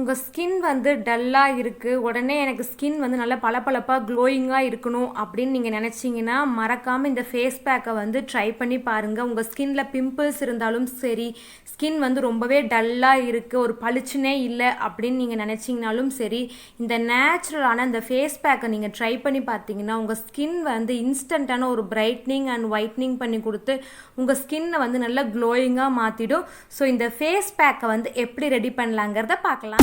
உங்கள் ஸ்கின் வந்து டல்லாக இருக்குது, உடனே எனக்கு ஸ்கின் வந்து நல்லா பளபளப்பாக க்ளோயிங்காக இருக்கணும் அப்படின்னு நீங்கள் நினச்சிங்கன்னா மறக்காமல் இந்த ஃபேஸ் பேக்கை வந்து ட்ரை பண்ணி பாருங்கள். உங்கள் ஸ்கின்னில் பிம்பிள்ஸ் இருந்தாலும் சரி, ஸ்கின் வந்து ரொம்பவே டல்லாக இருக்குது, ஒரு பளிச்சுனே இல்லை அப்படின்னு நீங்கள் நினச்சிங்கனாலும் சரி, இந்த நேச்சுரலான இந்த ஃபேஸ் பேக்கை நீங்கள் ட்ரை பண்ணி பார்த்தீங்கன்னா உங்கள் ஸ்கின் வந்து இன்ஸ்டண்ட்டான ஒரு பிரைட்னிங் அண்ட் ஒயிட்னிங் பண்ணி கொடுத்து உங்கள் ஸ்கின்னை வந்து நல்லா க்ளோயிங்காக மாற்றிடும். ஸோ இந்த ஃபேஸ் பேக்கை வந்து எப்படி ரெடி பண்ணலாங்கிறத பார்க்கலாம்.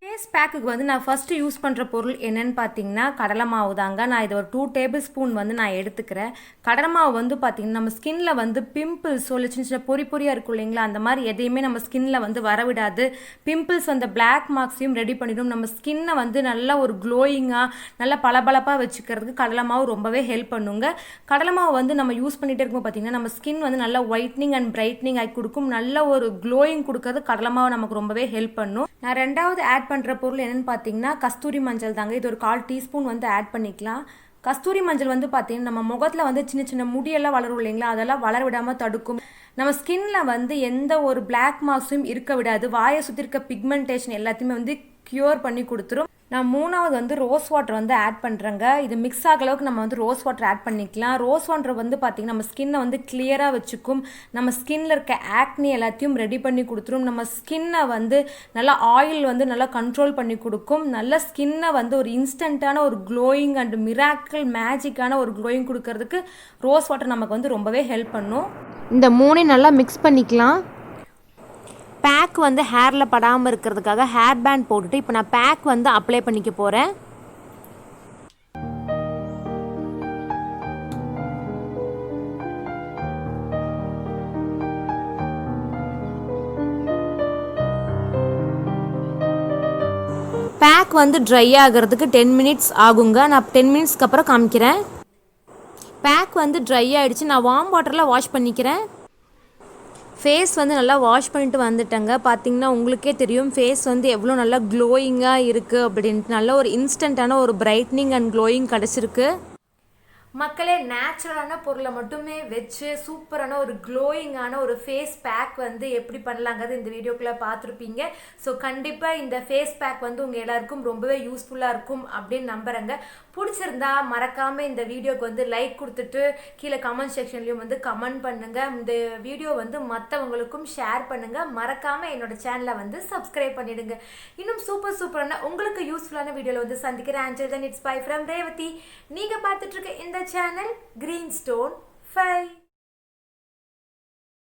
ஃபேஸ் பேக்குக்கு வந்து நான் ஃபஸ்ட்டு யூஸ் பண்ணுற பொருள் என்னென்னு பார்த்தீங்கன்னா கடலை மாவு தாங்க. நான் இதை ஒரு 2 டேபிள் ஸ்பூன் வந்து நான் எடுத்துக்கிறேன். கடலை மாவு வந்து பார்த்திங்கன்னா நம்ம ஸ்கின்ல வந்து பிம்பிள்ஸ் சின்ன சின்ன பொறி பொறியாக இருக்கும் இல்லைங்களா, அந்த மாதிரி எதையுமே நம்ம ஸ்கின்ல வந்து வரவிடாது. பிம்பிள்ஸ் அந்த பிளாக் மார்க்ஸையும் ரெடி பண்ணிடும். நம்ம ஸ்கின்னை வந்து நல்லா ஒரு க்ளோயிங்காக நல்லா பளபளப்பாக வச்சுக்கிறதுக்கு கடலை மாவு ரொம்பவே ஹெல்ப் பண்ணுங்க. கடலை மாவு வந்து நம்ம யூஸ் பண்ணிகிட்டே இருக்கும் பார்த்திங்கன்னா நம்ம ஸ்கின் வந்து நல்லா ஒயிட்னிங் அண்ட் பிரைட்னிங் ஆகி கொடுக்கும். நல்ல ஒரு க்ளோயிங் கொடுக்கறது கடலை மாவு நமக்கு ரொம்பவே ஹெல்ப் பண்ணும். நான் ரெண்டாவது ஆட் பண்ணுற பொருள் என்னென்னு பார்த்தீங்கன்னா கஸ்தூரி மஞ்சள் தாங்க. இது ஒரு 1/4 டீஸ்பூன் வந்து ஆட் பண்ணிக்கலாம். கஸ்தூரி மஞ்சள் வந்து பார்த்தீங்கன்னா நம்ம முகத்தில் வந்து சின்ன சின்ன முடியெல்லாம் வளரும் இல்லைங்களா, அதெல்லாம் வளர விடாமல் தடுக்கும். நம்ம ஸ்கின்ல வந்து எந்த ஒரு பிளாக் மார்க்ஸும் இருக்க விடாது. வாயை சுற்றி இருக்க பிக்மெண்டேஷன் எல்லாத்தையுமே வந்து க்யூர் பண்ணி கொடுத்துரும். நான் மூணாவது வந்து ரோஸ் வாட்டர் வந்து ஆட் பண்ணுறேங்க. இது மிக்ஸ் ஆக அளவுக்கு நம்ம வந்து ரோஸ் வாட்டர் ஆட் பண்ணிக்கலாம். ரோஸ் வாட்டர் வந்து பார்த்திங்கன்னா நம்ம ஸ்கின்னை வந்து கிளியராக வச்சுக்கும். நம்ம ஸ்கின்ல இருக்க ஆக்னி எல்லாத்தையும் ரெடி பண்ணி கொடுத்துரும். நம்ம ஸ்கின்னை வந்து நல்லா ஆயில் வந்து நல்லா கண்ட்ரோல் பண்ணி கொடுக்கும். நல்ல ஸ்கின்னை வந்து ஒரு இன்ஸ்டண்ட்டான ஒரு க்ளோயிங் அண்ட் மிராக்கிள் மேஜிக்கான ஒரு க்ளோயிங் கொடுக்கறதுக்கு ரோஸ் வாட்டர் நமக்கு வந்து ரொம்பவே ஹெல்ப் பண்ணும். இந்த மூணையும் நல்லா மிக்ஸ் பண்ணிக்கலாம். பேக் வந்து ஹேரில் படாமல் இருக்கிறதுக்காக ஹேர் பேண்ட் போட்டுட்டு இப்போ நான் பேக் வந்து அப்ளை பண்ணிக்க போகிறேன். பேக் வந்து ட்ரை ஆகிறதுக்கு 10 மினிட்ஸ் ஆகுங்க. நான் 10 மினிட்ஸ்க்கு அப்புறம் காமிக்கிறேன். பேக் வந்து ட்ரை ஆகிடுச்சு. நான் வார்ம் வாட்டரில் வாஷ் பண்ணிக்கிறேன். ஃபேஸ் வந்து நல்லா வாஷ் பண்ணிட்டு வந்துட்டேங்க. பார்த்தீங்கன்னா உங்களுக்கே தெரியும் ஃபேஸ் வந்து எவ்வளோ நல்லா க்ளோயிங்காக இருக்குது அப்படின்ட்டு. நல்ல ஒரு இன்ஸ்டண்ட்டான ஒரு பிரைட்னிங் அண்ட் க்ளோயிங் கிடச்சிருக்கு. மக்களே, நேச்சுரலான பொருளை மட்டுமே வச்சு சூப்பரான ஒரு க்ளோயிங்கான ஒரு ஃபேஸ் பேக் வந்து எப்படி பண்ணலாங்கிறது இந்த வீடியோக்குள்ளே பார்த்துருப்பீங்க. ஸோ கண்டிப்பாக இந்த ஃபேஸ் பேக் வந்து உங்கள் எல்லாருக்கும் ரொம்பவே யூஸ்ஃபுல்லாக இருக்கும் அப்படின்னு நம்புகிறேங்க. பிடிச்சிருந்தா மறக்காமல் இந்த வீடியோக்கு வந்து லைக் கொடுத்துட்டு கீழே கமெண்ட் செக்ஷன்லேயும் வந்து கமெண்ட் பண்ணுங்கள். இந்த வீடியோ வந்து மற்றவங்களுக்கும் ஷேர் பண்ணுங்கள். மறக்காமல் என்னோட சேனலை வந்து சப்ஸ்கிரைப் பண்ணிவிடுங்க. இன்னும் சூப்பரான உங்களுக்கு யூஸ்ஃபுல்லான வீடியோவில் வந்து சந்திக்கிறேன். Until then, it's bye from Revathi. நீங்கள் பார்த்துட்ருக்க இந்த சேனல் கிரீன் ஸ்டோன் 5.